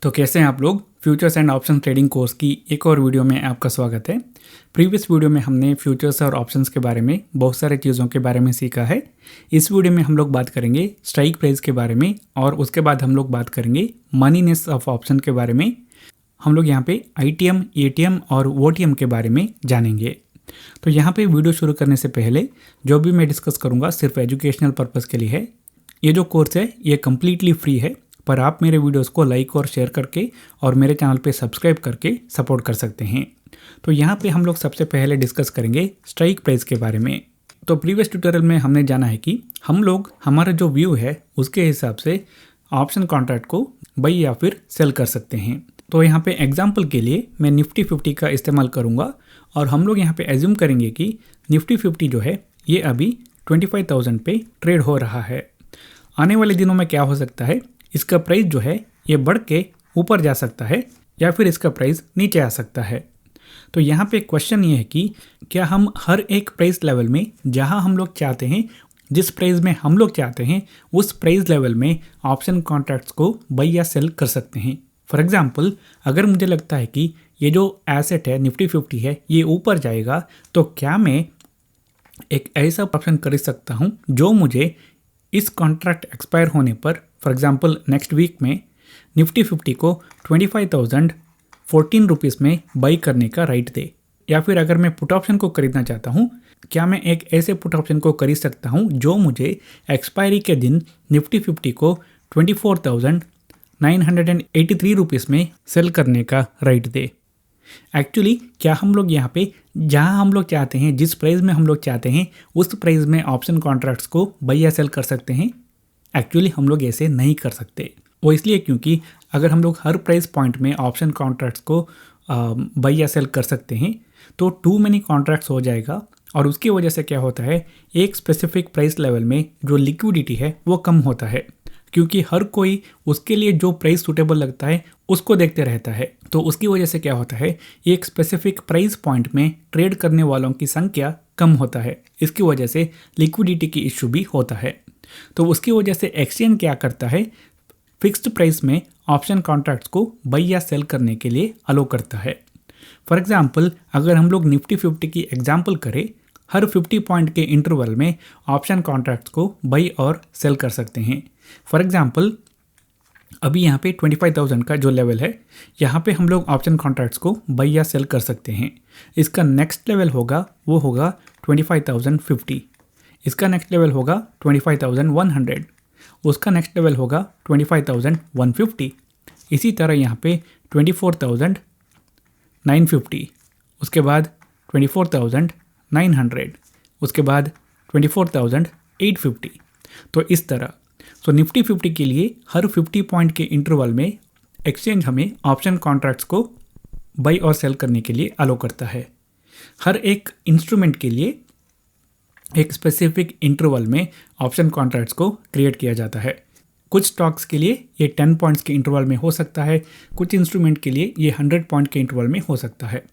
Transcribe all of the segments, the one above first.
तो कैसे हैं आप लोग। Futures and option trading course की एक और वीडियो में आपका स्वागत है। प्रीवियस वीडियो में हमने फ्यूचर्स और ऑप्शंस के बारे में बहुत सारे चीज़ों के बारे में सीखा है। इस वीडियो में हम लोग बात करेंगे स्ट्राइक प्राइस के बारे में और उसके बाद हम लोग बात करेंगे मनीनेस ऑफ ऑप्शन के बारे में। हम लोग यहाँ पे ITM, ATM और OTM के बारे में जानेंगे। तो यहाँ पे वीडियो शुरू करने से पहले जो भी मैं डिस्कस करूँगा सिर्फ एजुकेशनल पर्पज़ के लिए है। ये जो कोर्स है ये कम्प्लीटली फ्री है, पर आप मेरे वीडियोस को लाइक और शेयर करके और मेरे चैनल पे सब्सक्राइब करके सपोर्ट कर सकते हैं। तो यहाँ पे हम लोग सबसे पहले डिस्कस करेंगे स्ट्राइक प्राइस के बारे में। तो प्रीवियस ट्यूटोरियल में हमने जाना है कि हम लोग हमारा जो व्यू है उसके हिसाब से ऑप्शन कॉन्ट्रैक्ट को बाई या फिर सेल कर सकते हैं। तो यहाँ पे एग्जाम्पल के लिए मैं निफ्टी 50 का इस्तेमाल करूँगा और हम लोग यहाँ पे एज्यूम करेंगे कि निफ्टी 50 जो है ये अभी 25,000 पे ट्रेड हो रहा है। आने वाले दिनों में क्या हो सकता है, इसका प्राइस जो है ये बढ़ के ऊपर जा सकता है या फिर इसका प्राइस नीचे आ सकता है। तो यहाँ पे क्वेश्चन ये है कि क्या हम हर एक प्राइस लेवल में जहाँ हम लोग चाहते हैं, जिस प्राइस में हम लोग चाहते हैं उस प्राइस लेवल में ऑप्शन कॉन्ट्रैक्ट्स को बाई या सेल कर सकते हैं। फॉर एग्जाम्पल, अगर मुझे लगता है कि ये जो एसेट है निफ्टी 50 है ये ऊपर जाएगा, तो क्या मैं एक ऐसा ऑप्शन खरीद सकता हूँ जो मुझे इस कॉन्ट्रैक्ट एक्सपायर होने पर, फॉर एग्जांपल नेक्स्ट वीक में निफ्टी 50 को 25,014 रुपीज़ में बाई करने का राइट दे। या फिर अगर मैं पुट ऑप्शन को खरीदना चाहता हूँ, क्या मैं एक ऐसे पुट ऑप्शन को खरीद सकता हूँ जो मुझे एक्सपायरी के दिन निफ्टी 50 को 24,983 रुपीज़ में सेल करने का राइट दे। एक्चुअली क्या हम लोग यहाँ पे जहाँ हम लोग चाहते हैं, जिस प्राइस में हम लोग चाहते हैं उस प्राइस में ऑप्शन कॉन्ट्रैक्ट्स को बाई या सेल कर सकते हैं? एक्चुअली हम लोग ऐसे नहीं कर सकते। वो इसलिए क्योंकि अगर हम लोग हर प्राइस पॉइंट में ऑप्शन कॉन्ट्रैक्ट्स को बाई या सेल कर सकते हैं तो टू मैनी कॉन्ट्रैक्ट्स हो जाएगा और उसकी वजह से क्या होता है, एक स्पेसिफिक प्राइस लेवल में जो लिक्विडिटी है वो कम होता है, क्योंकि हर कोई उसके लिए जो प्राइस सूटेबल लगता है उसको देखते रहता है। तो उसकी वजह से क्या होता है, एक स्पेसिफिक प्राइस पॉइंट में ट्रेड करने वालों की संख्या कम होता है। इसकी वजह से लिक्विडिटी की इशू भी होता है। तो उसकी वजह से एक्सचेंज क्या करता है, फिक्स्ड प्राइस में ऑप्शन कॉन्ट्रैक्ट्स को बाई या सेल करने के लिए अलो करता है। फॉर एग्जाम्पल, अगर हम लोग निफ्टी 50 की एग्जाम्पल करें, हर 50 पॉइंट के इंटरवल में ऑप्शन कॉन्ट्रैक्ट्स को बाई और सेल कर सकते हैं। फॉर एग्जाम्पल, अभी यहाँ पे 25,000 का जो लेवल है यहाँ पे हम लोग ऑप्शन कॉन्ट्रैक्ट्स को बाई या सेल कर सकते हैं। इसका नेक्स्ट लेवल होगा वो होगा 25,050, इसका नेक्स्ट लेवल होगा 25,100, उसका नेक्स्ट लेवल होगा 25,150, इसी तरह यहाँ पे 24,950, उसके बाद 24,900, उसके बाद 24,850। तो इस तरह निफ्टी 50 के लिए हर 50 पॉइंट के इंटरवल में एक्सचेंज हमें ऑप्शन कॉन्ट्रैक्ट्स को बाई और सेल करने के लिए अलो करता है। हर एक इंस्ट्रूमेंट के लिए एक स्पेसिफिक इंटरवल में ऑप्शन कॉन्ट्रैक्ट्स को क्रिएट किया जाता है। कुछ स्टॉक्स के लिए ये 10 पॉइंट्स के इंटरवल में हो सकता है, कुछ इंस्ट्रूमेंट के लिए ये 100 पॉइंट के इंटरवल में हो सकता है।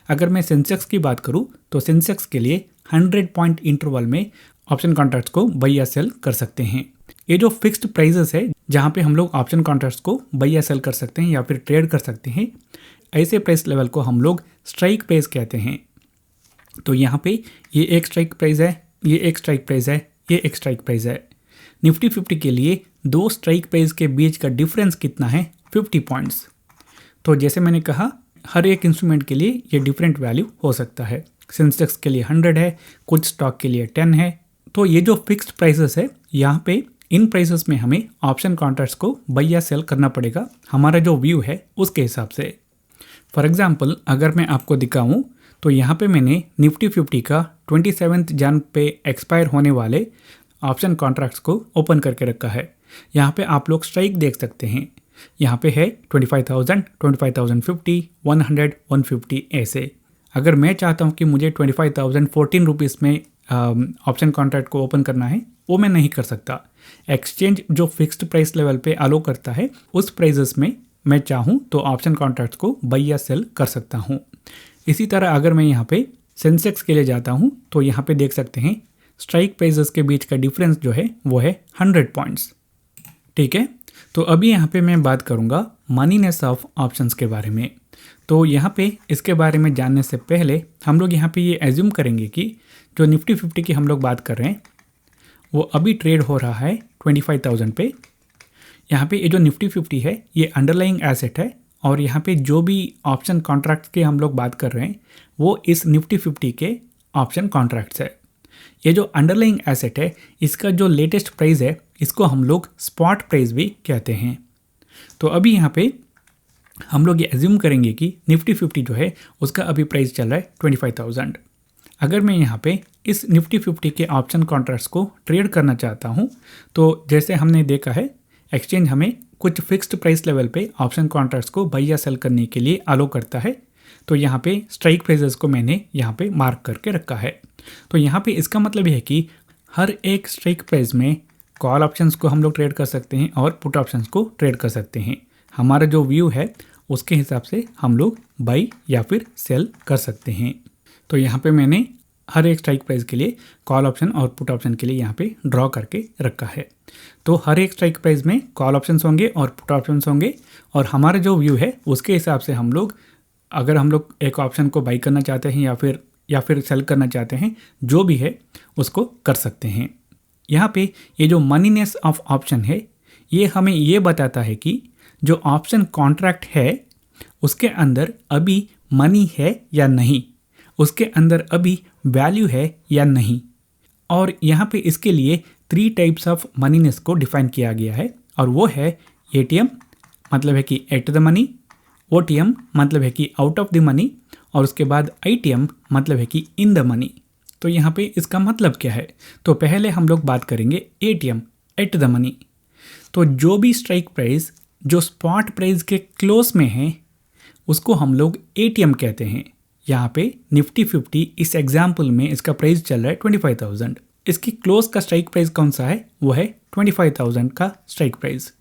अगर मैं सेंसेक्स की बात करूँ तो सेंसेक्स के लिए 100 पॉइंट इंटरवल में ऑप्शन कॉन्ट्रैक्ट्स को बाई या सेल कर सकते हैं। ये जो फिक्स्ड प्राइजेस है जहाँ पे हम लोग ऑप्शन कॉन्ट्रैक्ट्स को बाई या सेल कर सकते हैं या फिर ट्रेड कर सकते हैं, ऐसे प्राइस लेवल को हम लोग स्ट्राइक प्राइस कहते हैं। तो यहाँ पे ये एक स्ट्राइक प्राइस है, ये एक स्ट्राइक प्राइस है, ये एक स्ट्राइक प्राइस है। निफ्टी 50 के लिए दो स्ट्राइक प्राइस के बीच का डिफरेंस कितना है, 50 पॉइंट्स। तो जैसे मैंने कहा, हर एक इंस्ट्रूमेंट के लिए ये डिफरेंट वैल्यू हो सकता है। सेंसेक्स के लिए 100 है, कुछ स्टॉक के लिए 10 है। तो ये जो फिक्स्ड प्राइसेस है, यहाँ पे इन प्राइसेस में हमें ऑप्शन कॉन्ट्रैक्ट्स को बाई या सेल करना पड़ेगा, हमारा जो व्यू है उसके हिसाब से। फॉर एग्जांपल, अगर मैं आपको दिखाऊं तो यहाँ पे मैंने निफ्टी 50 का 27 जन पे एक्सपायर होने वाले ऑप्शन कॉन्ट्रैक्ट्स को ओपन करके रखा है। यहाँ पे आप लोग स्ट्राइक देख सकते हैं, यहाँ पे है 25,000, 25,050, 100, 150 ऐसे। अगर मैं चाहता हूँ कि मुझे 25,014 रुपीज़ में ऑप्शन कॉन्ट्रैक्ट को ओपन करना है, वो मैं नहीं कर सकता। एक्सचेंज जो फिक्स्ड प्राइस लेवल पे अलो करता है उस प्राइजेस में मैं चाहूँ तो ऑप्शन कॉन्ट्रैक्ट्स को बाई या सेल कर सकता हूँ। इसी तरह अगर मैं यहाँ पे सेंसेक्स के लिए जाता हूँ तो यहाँ पे देख सकते हैं स्ट्राइक प्राइजेस के बीच का डिफरेंस जो है वो है 100 पॉइंट्स। ठीक है, तो अभी यहाँ पे मैं बात करूँगा मनीनेस ऑफ ऑप्शंस के बारे में। तो यहाँ पे इसके बारे में जानने से पहले हम लोग यहाँ पे ये एज्यूम करेंगे कि जो निफ्टी 50 की हम लोग बात कर रहे हैं वो अभी ट्रेड हो रहा है 25,000 पे। यहाँ पे ये जो निफ्टी 50 है ये अंडरलाइंग एसेट है और यहाँ पे जो भी ऑप्शन कॉन्ट्रैक्ट्स के हम लोग बात कर रहे हैं वो इस निफ्टी 50 के ऑप्शन कॉन्ट्रैक्ट्स है। ये जो अंडरलाइंग एसेट है इसका जो लेटेस्ट प्राइस है इसको हम लोग स्पॉट प्राइस भी कहते हैं। तो अभी यहाँ पे हम लोग ये एज्यूम करेंगे कि निफ्टी 50 जो है उसका अभी प्राइस चल रहा है 25,000। अगर मैं यहाँ पे इस निफ्टी 50 के ऑप्शन कॉन्ट्रैक्ट्स को ट्रेड करना चाहता हूँ तो जैसे हमने देखा है एक्सचेंज हमें कुछ फिक्स्ड प्राइस लेवल पे ऑप्शन कॉन्ट्रैक्ट्स को बाई या सेल करने के लिए अलो करता है। तो यहाँ पे स्ट्राइक प्राइसेस को मैंने यहाँ पे मार्क करके रखा है। तो यहाँ पे इसका मतलब ये है कि हर एक स्ट्राइक प्राइस में कॉल ऑप्शंस को हम लोग ट्रेड कर सकते हैं और पुट ऑप्शंस को ट्रेड कर सकते हैं। हमारा जो व्यू है उसके हिसाब से हम लोग बाई या फिर सेल कर सकते हैं। तो यहाँ पे मैंने हर एक स्ट्राइक प्राइस के लिए कॉल ऑप्शन और पुट ऑप्शन के लिए यहाँ पे ड्रॉ करके रखा है। तो हर एक स्ट्राइक प्राइस में कॉल ऑप्शंस होंगे और पुट ऑप्शंस होंगे और हमारा जो व्यू है उसके हिसाब से हम लोग अगर हम लोग एक ऑप्शन को बाई करना चाहते हैं या फिर सेल करना चाहते हैं जो भी है उसको कर सकते हैं। यहाँ पे ये जो मनीनेस ऑफ ऑप्शन है ये हमें ये बताता है कि जो ऑप्शन कॉन्ट्रैक्ट है उसके अंदर अभी मनी है या नहीं, उसके अंदर अभी वैल्यू है या नहीं। और यहाँ पे इसके लिए 3 टाइप्स ऑफ मनीनेस को डिफाइन किया गया है और वो है एटीएम मतलब है कि एट द मनी, ओटीएम मतलब है कि आउट ऑफ द मनी और उसके बाद आईटीएम मतलब है कि इन द मनी। तो यहाँ पे इसका मतलब क्या है? तो पहले हम लोग बात करेंगे एटीएम एट द मनी। तो जो भी स्ट्राइक प्राइस जो स्पॉट प्राइस के क्लोज में है उसको हम लोग एटीएम कहते हैं। यहाँ पे निफ्टी 50 इस एग्जाम्पल में इसका प्राइस चल रहा है 25,000। इसकी क्लोज का स्ट्राइक प्राइस कौन सा है? वो है 25,000 का स्ट्राइक प्राइस।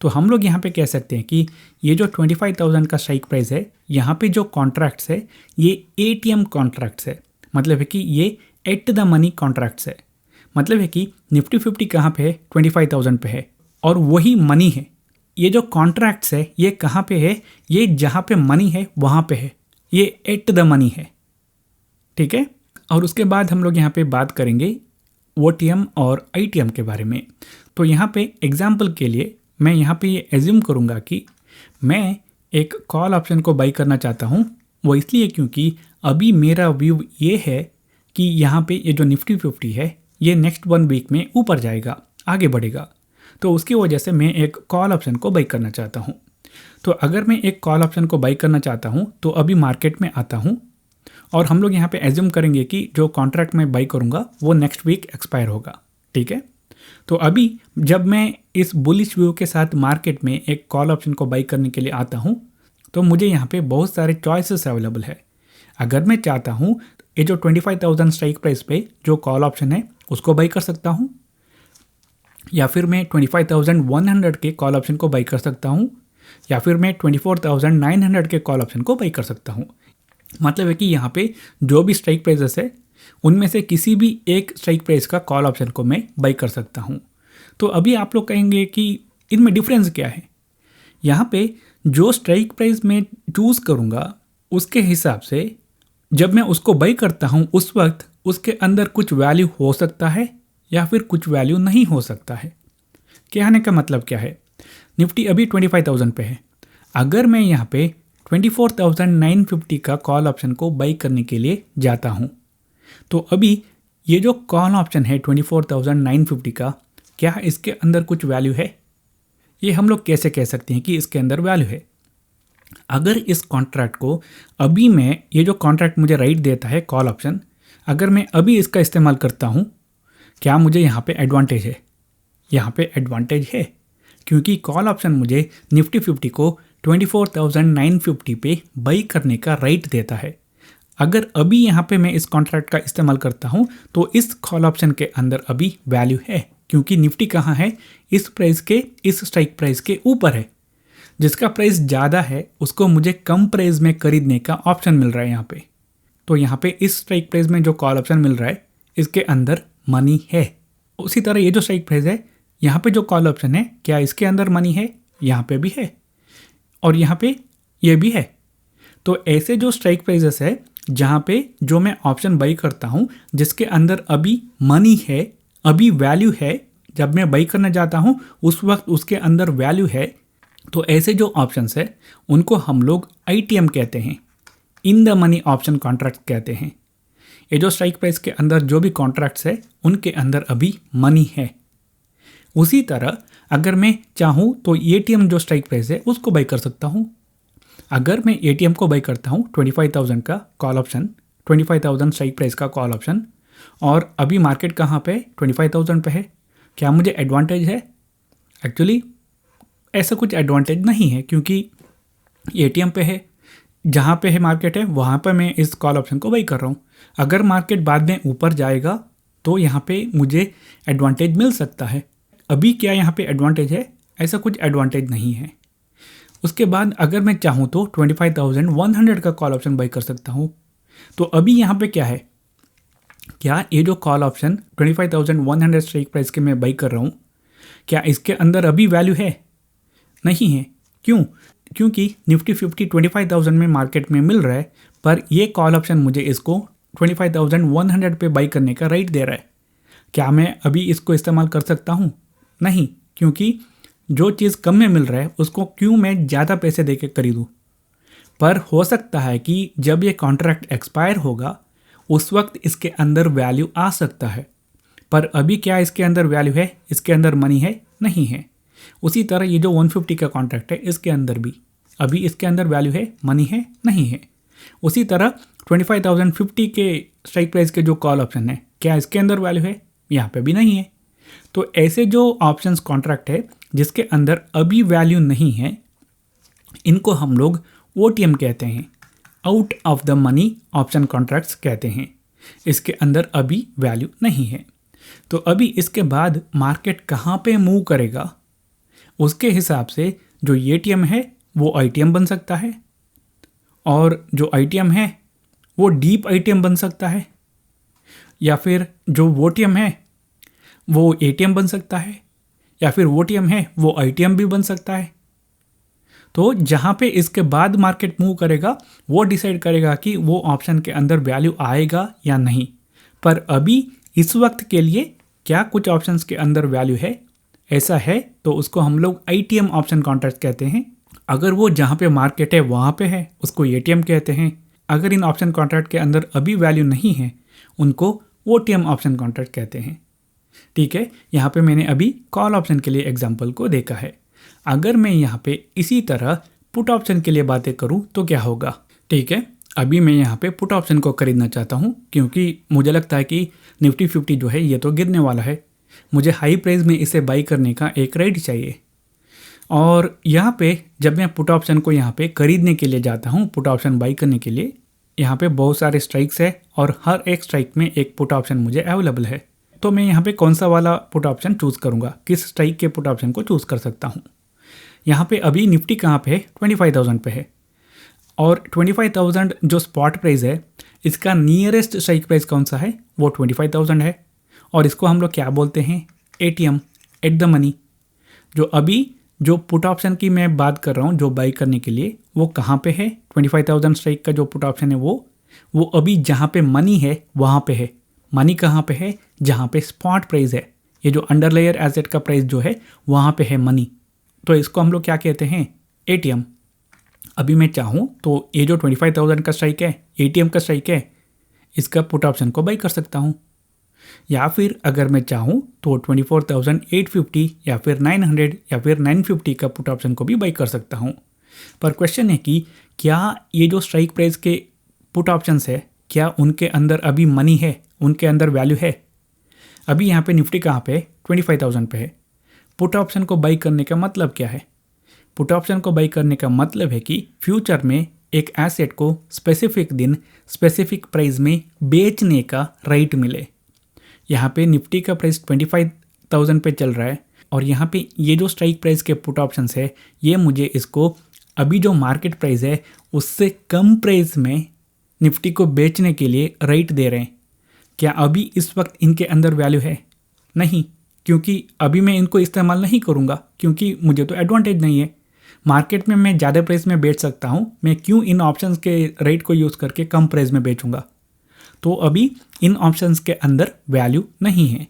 तो हम लोग यहाँ पे कह सकते हैं कि ये जो 25,000 का स्ट्राइक प्राइस है यहाँ पे जो कॉन्ट्रैक्ट्स है ये एटीएम कॉन्ट्रैक्ट्स है। मतलब है कि ये एट द मनी कॉन्ट्रैक्ट्स है। मतलब है कि निफ्टी 50 कहाँ पे है? 25,000 पे है और वही मनी है। ये जो कॉन्ट्रैक्ट्स है ये कहाँ पे है? ये जहाँ पे मनी है वहाँ पे है। ये एट द मनी है, ठीक है। और उसके बाद हम लोग यहाँ पे बात करेंगे ओटीएम और आईटीएम के बारे में। तो यहाँ पे एग्जाम्पल के लिए मैं यहाँ पे ये एज्यूम करूँगा कि मैं एक कॉल ऑप्शन को बाई करना चाहता हूँ। वो इसलिए क्योंकि अभी मेरा व्यू ये है कि यहाँ पे ये जो निफ्टी 50 है ये नेक्स्ट 1 वीक में ऊपर जाएगा, आगे बढ़ेगा। तो उसकी वजह से मैं एक कॉल ऑप्शन को बाई करना चाहता हूँ। तो अगर मैं एक कॉल ऑप्शन को बाई करना चाहता हूँ तो अभी मार्केट में आता हूँ और हम लोग यहाँ पे एज्यूम करेंगे कि जो कॉन्ट्रैक्ट मैं बाई करूँगा वो नेक्स्ट वीक एक्सपायर होगा, ठीक है। तो अभी जब मैं इस बुलिश व्यू के साथ मार्केट में एक कॉल ऑप्शन को बाई करने के लिए आता हूँ तो मुझे यहाँ पे बहुत सारे चॉइसेस अवेलेबल है। अगर मैं चाहता हूँ ये जो 25,000 स्ट्राइक प्राइस पे जो कॉल ऑप्शन है उसको बाई कर सकता हूँ या फिर मैं 25,100 के कॉल ऑप्शन को बाई कर सकता हूँ या फिर मैं 24,900 के कॉल ऑप्शन को बाई कर सकता हूँ। मतलब है कि यहाँ पे जो भी स्ट्राइक प्राइसेस है उनमें से किसी भी एक स्ट्राइक प्राइस का कॉल ऑप्शन को मैं बाई कर सकता हूँ। तो अभी आप लोग कहेंगे कि इनमें डिफरेंस क्या है? यहाँ पे जो स्ट्राइक प्राइस मैं चूज़ करूँगा उसके हिसाब से जब मैं उसको बाई करता हूँ उस वक्त उसके अंदर कुछ वैल्यू हो सकता है या फिर कुछ वैल्यू नहीं हो सकता है। कहने का मतलब क्या है? निफ्टी अभी 25,000 पे है। अगर मैं यहाँ पे 24,950 का कॉल ऑप्शन को बाई करने के लिए जाता हूँ तो अभी ये जो कॉल ऑप्शन है 24,950 का, क्या इसके अंदर कुछ वैल्यू है? ये हम लोग कैसे कह सकते हैं कि इसके अंदर वैल्यू है? अगर इस कॉन्ट्रैक्ट को अभी मैं ये जो कॉन्ट्रैक्ट मुझे राइट देता है कॉल ऑप्शन, अगर मैं अभी इसका इस्तेमाल करता हूँ क्या मुझे यहाँ पे एडवांटेज है? यहाँ पे एडवांटेज है क्योंकि कॉल ऑप्शन मुझे निफ्टी 50 को 24,950 पे बाई करने का राइट देता है। अगर अभी यहाँ पे मैं इस कॉन्ट्रैक्ट का इस्तेमाल करता हूँ तो इस कॉल ऑप्शन के अंदर अभी वैल्यू है क्योंकि निफ्टी कहाँ है? इस प्राइस के इस स्ट्राइक प्राइस के ऊपर है। जिसका प्राइस ज़्यादा है उसको मुझे कम प्राइस में खरीदने का ऑप्शन मिल रहा है यहाँ पे। तो यहाँ पे इस स्ट्राइक प्राइस में जो कॉल ऑप्शन मिल रहा है इसके अंदर मनी है। उसी तरह ये जो स्ट्राइक प्राइस है यहाँ पे जो कॉल ऑप्शन है क्या इसके अंदर मनी है? यहाँ पे भी है और यहाँ पे ये भी है। तो ऐसे जो स्ट्राइक प्राइजेस है जहाँ पे जो मैं ऑप्शन बाई करता हूँ जिसके अंदर अभी मनी है, अभी वैल्यू है, जब मैं बाई करने जाता हूँ उस वक्त उसके अंदर वैल्यू है, तो ऐसे जो ऑप्शंस है उनको हम लोग ITM कहते हैं, in the money option contract कहते हैं। ये जो स्ट्राइक प्राइस के अंदर जो भी कॉन्ट्रैक्ट्स है उनके अंदर अभी मनी है। उसी तरह अगर मैं चाहूँ तो ATM जो स्ट्राइक प्राइस है उसको बाई कर सकता हूँ। अगर मैं ATM को बाई करता हूँ 25,000 का कॉल ऑप्शन, 25,000 स्ट्राइक प्राइस का कॉल ऑप्शन, और अभी मार्केट कहाँ पे 25,000 पे है, क्या मुझे एडवांटेज है? एक्चुअली ऐसा कुछ एडवांटेज नहीं है, क्योंकि ATM पे है, जहाँ पे है मार्केट है वहाँ पर मैं इस कॉल ऑप्शन को बाई कर रहा हूँ। अगर मार्केट बाद में ऊपर जाएगा तो यहाँ पे मुझे एडवांटेज मिल सकता है। अभी क्या यहाँ पे एडवांटेज है? ऐसा कुछ एडवांटेज नहीं है। उसके बाद अगर मैं चाहूँ तो 25,100 का कॉल ऑप्शन बाई कर सकता हूँ। तो अभी यहाँ पे क्या है, क्या ये जो कॉल ऑप्शन 25,100 स्ट्राइक प्राइस के मैं बाई कर रहा हूँ, क्या इसके अंदर अभी वैल्यू है? नहीं है। क्यों? क्योंकि निफ्टी 50 25,000 में मार्केट में मिल रहा है, पर ये कॉल ऑप्शन मुझे इसको 25,100 पे बाई करने का राइट दे रहा है। क्या मैं अभी इसको इस्तेमाल कर सकता हूँ? नहीं, क्योंकि जो चीज़ कम में मिल रहा है उसको क्यों मैं ज़्यादा पैसे दे के खरीदूँ। पर हो सकता है कि जब ये कॉन्ट्रैक्ट एक्सपायर होगा उस वक्त इसके अंदर वैल्यू आ सकता है, पर अभी क्या इसके अंदर वैल्यू है, इसके अंदर मनी है? नहीं है। उसी तरह ये जो 150 का कॉन्ट्रैक्ट है इसके अंदर भी अभी इसके अंदर वैल्यू है, मनी है? नहीं है। उसी तरह 25,050 के स्ट्राइक प्राइस के जो कॉल ऑप्शन है, क्या इसके अंदर वैल्यू है? यहाँ पे भी नहीं है। तो ऐसे जो ऑप्शंस कॉन्ट्रैक्ट है जिसके अंदर अभी वैल्यू नहीं है, इनको हम लोग OTM कहते हैं, out of the money option contracts कहते हैं। इसके अंदर अभी वैल्यू नहीं है। तो अभी इसके बाद मार्केट कहाँ पे मूव करेगा उसके हिसाब से जो ATM है वो ITM बन सकता है, और जो ITM है वो डीप ITM बन सकता है, या फिर जो OTM है वो ATM बन सकता है, या फिर OTM है वो ITM भी बन सकता है। तो जहाँ पे इसके बाद मार्केट मूव करेगा वो डिसाइड करेगा कि वो ऑप्शन के अंदर वैल्यू आएगा या नहीं। पर अभी इस वक्त के लिए क्या कुछ ऑप्शंस के अंदर वैल्यू है? ऐसा है तो उसको हम लोग ITM ऑप्शन कॉन्ट्रैक्ट कहते हैं। अगर वो जहाँ पे मार्केट है वहाँ पे है उसको ATM कहते हैं। अगर इन ऑप्शन कॉन्ट्रैक्ट के अंदर अभी वैल्यू नहीं है उनको OTM ऑप्शन कॉन्ट्रैक्ट कहते हैं। ठीक है, यहाँ पे मैंने अभी कॉल ऑप्शन के लिए एग्जांपल को देखा है। अगर मैं यहाँ पे इसी तरह पुट ऑप्शन के लिए बातें करूँ तो क्या होगा? ठीक है, अभी मैं यहाँ पे पुट ऑप्शन को खरीदना चाहता हूँ, क्योंकि मुझे लगता है कि निफ्टी 50 जो है ये तो गिरने वाला है, मुझे हाई प्राइस में इसे बाई करने का एक राइट चाहिए। और यहाँ पे जब मैं पुट ऑप्शन को यहाँ पे खरीदने के लिए जाता हूँ, पुट ऑप्शन बाई करने के लिए, यहाँ पे बहुत सारे स्ट्राइक्स है और हर एक स्ट्राइक में एक पुट ऑप्शन मुझे अवेलेबल है। तो मैं यहाँ पे कौन सा वाला पुट ऑप्शन चूज़ करूँगा, किस स्ट्राइक के पुट ऑप्शन को चूज़ कर सकता हूँ। यहाँ पे अभी निफ्टी कहाँ पे है? 25,000 पे है, और 25,000 जो स्पॉट प्राइस है इसका नियरेस्ट स्ट्राइक प्राइस कौन सा है? वो 25,000 है, और इसको हम लोग क्या बोलते हैं? ATM, at the money. जो अभी जो पुट ऑप्शन की मैं बात कर रहा हूँ जो बाई करने के लिए, वो कहाँ पे है? 25,000 स्ट्राइक का जो पुट ऑप्शन है वो अभी जहाँ पे मनी है वहाँ पे है। मनी कहाँ पे है? जहाँ पे स्पॉट प्राइस है, ये जो अंडरलेयर एसेट का प्राइस जो है वहाँ पे है मनी। तो इसको हम लोग क्या कहते हैं? ATM। अभी मैं चाहूँ तो ये जो 25,000 का स्ट्राइक है, ATM का स्ट्राइक है, इसका पुट ऑप्शन को बाई कर सकता हूँ। या फिर अगर मैं चाहूँ तो 24,850 या फिर 900 या फिर 950 का पुट ऑप्शन को भी बाई कर सकता हूँ। पर क्वेश्चन है कि क्या ये जो स्ट्राइक प्राइस के पुट ऑप्शंस है क्या उनके अंदर अभी मनी है, उनके अंदर वैल्यू है? अभी यहाँ पे निफ्टी कहाँ पे? 25,000 पे है। पुट ऑप्शन को बाई करने का मतलब क्या है? पुट ऑप्शन को बाई करने का मतलब है कि फ्यूचर में एक एसेट को स्पेसिफिक दिन स्पेसिफिक प्राइस में बेचने का राइट मिले। यहाँ पे निफ्टी का प्राइस 25,000 पे चल रहा है, और यहाँ पे ये जो स्ट्राइक प्राइस के पुट ऑप्शंस है ये मुझे इसको अभी जो मार्केट प्राइस है उससे कम प्राइस में निफ्टी को बेचने के लिए राइट दे रहे हैं। क्या अभी इस वक्त इनके अंदर वैल्यू है? नहीं, क्योंकि अभी मैं इनको इस्तेमाल नहीं करूँगा क्योंकि मुझे तो एडवांटेज नहीं है। मार्केट में मैं ज़्यादा प्राइस में बेच सकता हूँ, मैं क्यों इन ऑप्शंस के रेट को यूज़ करके कम प्राइस में बेचूंगा। तो अभी इन ऑप्शंस के अंदर वैल्यू नहीं है।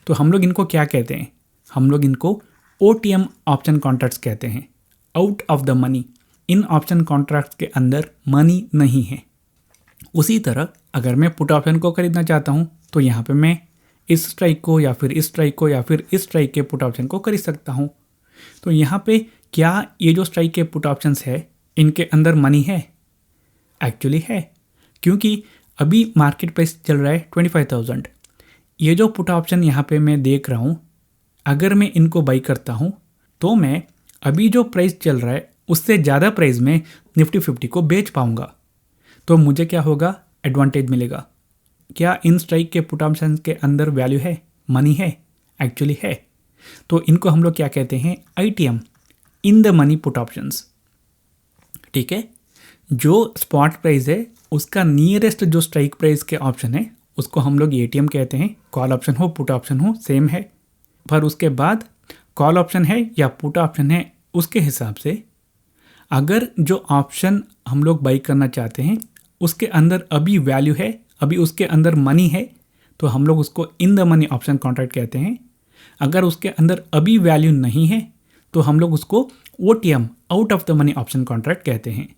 तो हम लोग इनको क्या कहते हैं? हम लोग इनको OTM ऑप्शन कॉन्ट्रैक्ट्स कहते हैं, out of the money. In option contracts के अंदर मनी नहीं है। उसी तरह अगर मैं पुट ऑप्शन को खरीदना चाहता हूँ तो यहाँ पे मैं इस स्ट्राइक को या फिर इस स्ट्राइक को या फिर इस स्ट्राइक के पुट ऑप्शन को खरीद सकता हूँ। तो यहाँ पे क्या ये जो स्ट्राइक के पुट ऑप्शंस है इनके अंदर मनी है? एक्चुअली है, क्योंकि अभी मार्केट प्राइस चल रहा है 25,000। ये जो पुट ऑप्शन यहाँ पे मैं देख रहा हूँ, अगर मैं इनको बाई करता हूँ तो मैं अभी जो प्राइस चल रहा है उससे ज़्यादा प्राइस में निफ्टी 50 को बेच पाऊँगा। तो मुझे क्या होगा? एडवांटेज मिलेगा। क्या इन स्ट्राइक के पुट ऑप्शन के अंदर वैल्यू है, मनी है? एक्चुअली है। तो इनको हम लोग क्या कहते हैं? ITM, in the money put options. ठीक है, जो स्पॉट प्राइस है उसका नियरेस्ट जो स्ट्राइक प्राइस के ऑप्शन है उसको हम लोग ATM कहते हैं। कॉल ऑप्शन हो पुट ऑप्शन हो सेम है, पर उसके बाद कॉल ऑप्शन है या पुट ऑप्शन है उसके हिसाब से अगर जो ऑप्शन हम लोग बाई करना चाहते हैं उसके अंदर अभी वैल्यू है, अभी उसके अंदर मनी है, तो हम लोग उसको in the money option contract कहते हैं। अगर उसके अंदर अभी वैल्यू नहीं है तो हम लोग उसको OTM, out of the money option contract कहते हैं।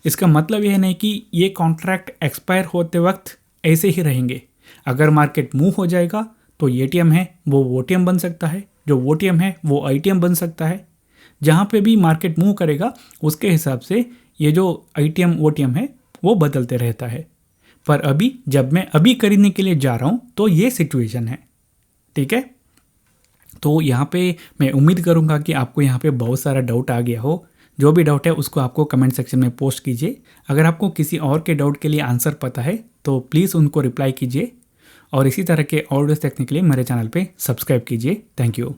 इसका मतलब यह नहीं कि ये कॉन्ट्रैक्ट एक्सपायर होते वक्त ऐसे ही रहेंगे। अगर मार्केट मूव हो जाएगा तो ATM है वो OTM बन सकता है, जो OTM है वो ITM बन सकता है। जहाँ पे भी मार्केट मूव करेगा उसके हिसाब से ये जो ITM OTM है वो बदलते रहता है। पर अभी जब मैं अभी खरीदने के लिए जा रहा हूँ तो ये सिचुएशन है। ठीक है, तो यहाँ पे मैं उम्मीद करूँगा कि आपको यहाँ पे बहुत सारा डाउट आ गया हो। जो भी डाउट है उसको आपको कमेंट सेक्शन में पोस्ट कीजिए। अगर आपको किसी और के डाउट के लिए आंसर पता है तो प्लीज़ उनको रिप्लाई कीजिए, और इसी तरह के और वीडियोस देखने के लिए मेरे चैनल पे सब्सक्राइब कीजिए। Thank you.